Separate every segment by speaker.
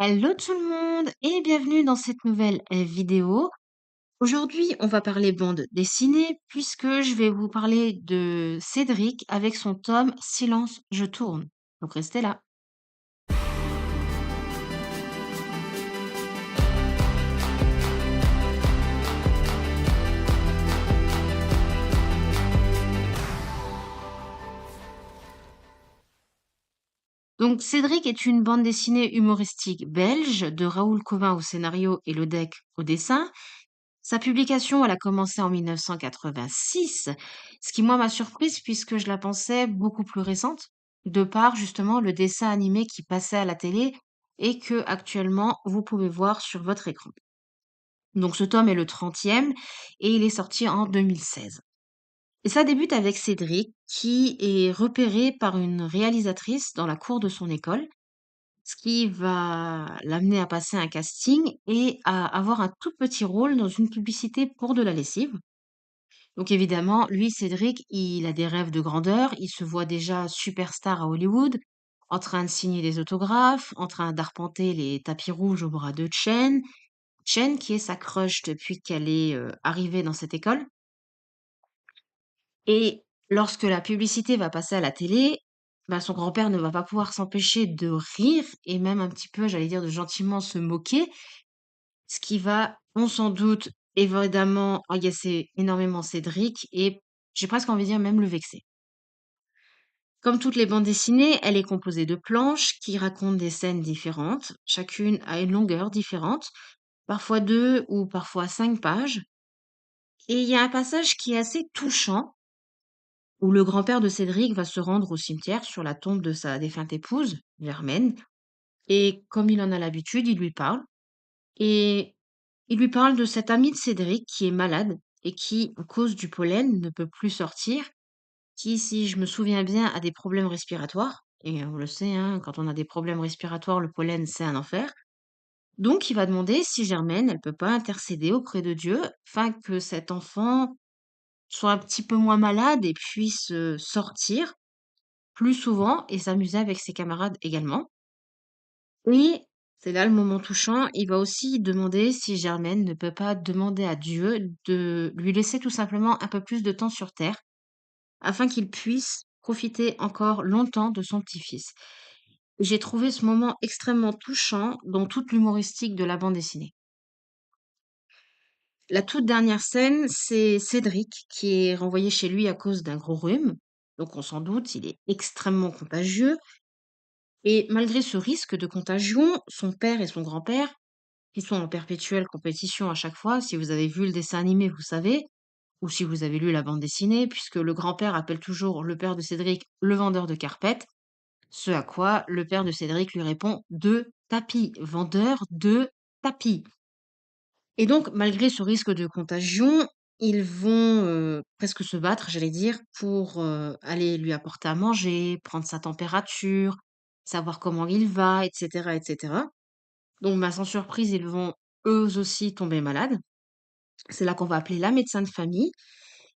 Speaker 1: Hello tout le monde et bienvenue dans cette nouvelle vidéo. Aujourd'hui, on va parler bande dessinée puisque je vais vous parler de Cédric avec son tome Silence, je tourne. Donc restez là. Donc Cédric est une bande dessinée humoristique belge de Raoul Covin au scénario et Lodec au dessin. Sa publication, elle a commencé en 1986, ce qui moi m'a surprise puisque je la pensais beaucoup plus récente, de par justement le dessin animé qui passait à la télé et que actuellement vous pouvez voir sur votre écran. Donc ce tome est le 30e et il est sorti en 2016. Et ça débute avec Cédric qui est repéré par une réalisatrice dans la cour de son école, ce qui va l'amener à passer un casting et à avoir un tout petit rôle dans une publicité pour de la lessive. Donc évidemment, lui, Cédric, il a des rêves de grandeur. Il se voit déjà superstar à Hollywood, en train de signer des autographes, en train d'arpenter les tapis rouges au bras de Chen. Chen, qui est sa crush depuis qu'elle est arrivée dans cette école. Et lorsque la publicité va passer à la télé, bah, son grand-père ne va pas pouvoir s'empêcher de rire et même un petit peu, j'allais dire, de gentiment se moquer, ce qui va, on s'en doute, évidemment, agacer énormément Cédric et j'ai presque envie de dire même le vexer. Comme toutes les bandes dessinées, elle est composée de planches qui racontent des scènes différentes, chacune a une longueur différente, parfois 2 ou parfois 5 pages. Et il y a un passage qui est assez touchant, où le grand-père de Cédric va se rendre au cimetière sur la tombe de sa défunte épouse, Germaine, et comme il en a l'habitude, il lui parle. Et il lui parle de cet ami de Cédric qui est malade et qui, à cause du pollen, ne peut plus sortir, qui, si je me souviens bien, a des problèmes respiratoires. Et on le sait, hein, quand on a des problèmes respiratoires, le pollen, c'est un enfer. Donc, il va demander si Germaine, elle peut pas intercéder auprès de Dieu, afin que cet enfant soit un petit peu moins malade et puisse sortir plus souvent et s'amuser avec ses camarades également. Et c'est là le moment touchant, il va aussi demander si Germaine ne peut pas demander à Dieu de lui laisser tout simplement un peu plus de temps sur terre, afin qu'il puisse profiter encore longtemps de son petit-fils. J'ai trouvé ce moment extrêmement touchant dans toute l'humoristique de la bande dessinée. La toute dernière scène, c'est Cédric qui est renvoyé chez lui à cause d'un gros rhume. Donc on s'en doute, il est extrêmement contagieux. Et malgré ce risque de contagion, son père et son grand-père, qui sont en perpétuelle compétition à chaque fois, si vous avez vu le dessin animé, vous savez, ou si vous avez lu la bande dessinée, puisque le grand-père appelle toujours le père de Cédric le vendeur de carpettes, ce à quoi le père de Cédric lui répond de tapis, vendeur de tapis. Et donc, malgré ce risque de contagion, ils vont presque se battre, j'allais dire, pour aller lui apporter à manger, prendre sa température, savoir comment il va, etc., etc. Donc, bah, sans surprise, ils vont eux aussi tomber malades. C'est là qu'on va appeler la médecin de famille.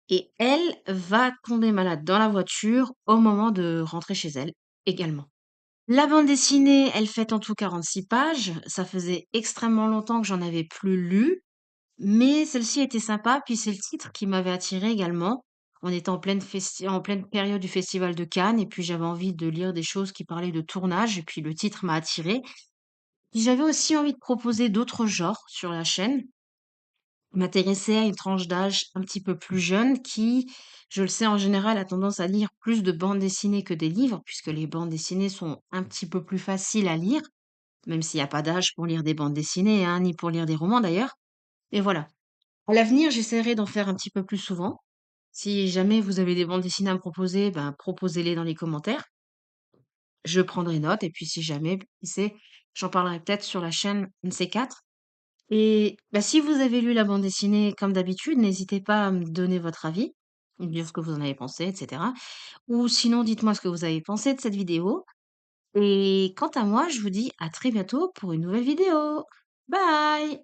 Speaker 1: Et elle va tomber malade dans la voiture au moment de rentrer chez elle également. La bande dessinée, elle fait en tout 46 pages. Ça faisait extrêmement longtemps que j'en avais plus lu. Mais celle-ci était sympa, puis c'est le titre qui m'avait attirée également. On était en pleine période du festival de Cannes, et puis j'avais envie de lire des choses qui parlaient de tournage, et puis le titre m'a attirée. Puis j'avais aussi envie de proposer d'autres genres sur la chaîne, m'intéresser à une tranche d'âge un petit peu plus jeune qui, je le sais en général, a tendance à lire plus de bandes dessinées que des livres, puisque les bandes dessinées sont un petit peu plus faciles à lire, même s'il n'y a pas d'âge pour lire des bandes dessinées, hein, ni pour lire des romans d'ailleurs. Et voilà. À l'avenir, j'essaierai d'en faire un petit peu plus souvent. Si jamais vous avez des bandes dessinées à me proposer, ben, proposez-les dans les commentaires. Je prendrai note et puis si jamais, qui sait, j'en parlerai peut-être sur la chaîne un de ces 4. Et bah, si vous avez lu la bande dessinée comme d'habitude, n'hésitez pas à me donner votre avis, me dire ce que vous en avez pensé, etc. Ou sinon, dites-moi ce que vous avez pensé de cette vidéo. Et quant à moi, je vous dis à très bientôt pour une nouvelle vidéo. Bye!